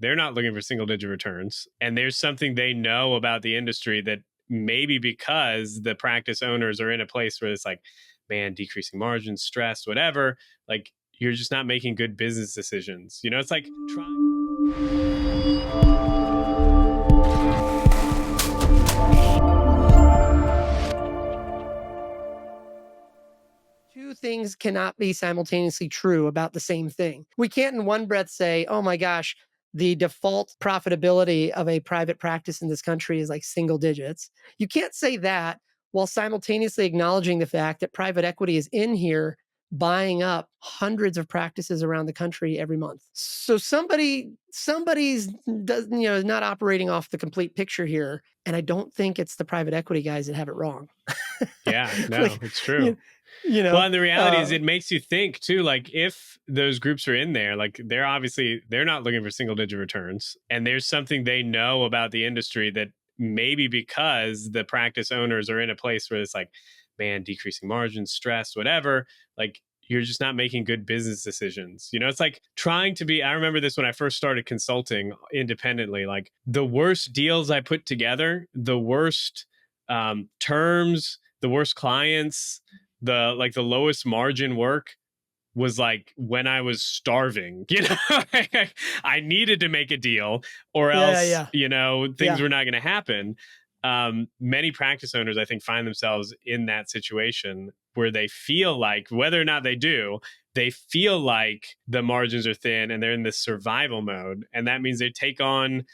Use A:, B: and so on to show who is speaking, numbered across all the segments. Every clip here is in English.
A: they're not looking for single digit returns. And there's something they know about the industry that maybe because the practice owners are in a place where it's like, man, decreasing margins, stress, whatever, like you're just not making good business decisions. You know, it's like
B: Two things cannot be simultaneously true about the same thing. We can't in one breath say, oh my gosh, the default profitability of a private practice in this country is like single digits. You can't say that while simultaneously acknowledging the fact that private equity is in here buying up hundreds of practices around the country every month. So somebody's not operating off the complete picture here. And I don't think it's the private equity guys that have it wrong.
A: yeah, no,
B: Like,
A: it's
B: you,
A: true.
B: you
A: Well,
B: know,
A: and the reality is it makes you think too, like if those groups are in there, like they're not looking for single digit returns. And there's something they know about the industry that maybe because the practice owners are in a place where it's like, man, decreasing margins, stress, whatever, like you're just not making good business decisions. You know, it's like trying to be, I remember this when I first started consulting independently, like the worst deals I put together, the worst terms, the worst clients, the lowest margin work was like when I was starving, you know, I needed to make a deal or else,
B: yeah.
A: things were not going to happen. Many practice owners, I think, find themselves in that situation where they feel like, whether or not they do, they feel like the margins are thin and they're in this survival mode. And that means they take on,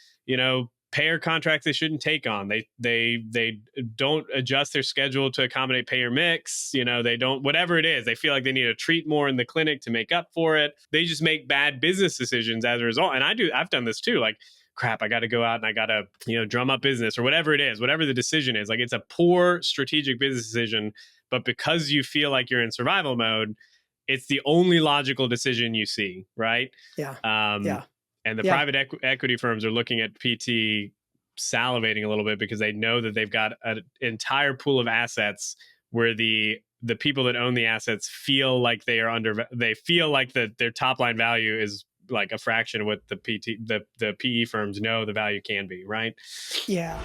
A: payer contracts they shouldn't take on. They don't adjust their schedule to accommodate payer mix. They don't, whatever it is, they feel like they need to treat more in the clinic to make up for it. They just make bad business decisions as a result. And I've done this too. Like, crap, I got to go out and I got to, drum up business or whatever it is, whatever the decision is. Like it's a poor strategic business decision, but because you feel like you're in survival mode, it's the only logical decision you see, right?
B: Yeah.
A: And the private equity firms are looking at PT salivating a little bit because they know that they've got an entire pool of assets where the people that own the assets feel like they feel like their top line value is like a fraction of what the PE firms know the value can be, right?
B: Yeah.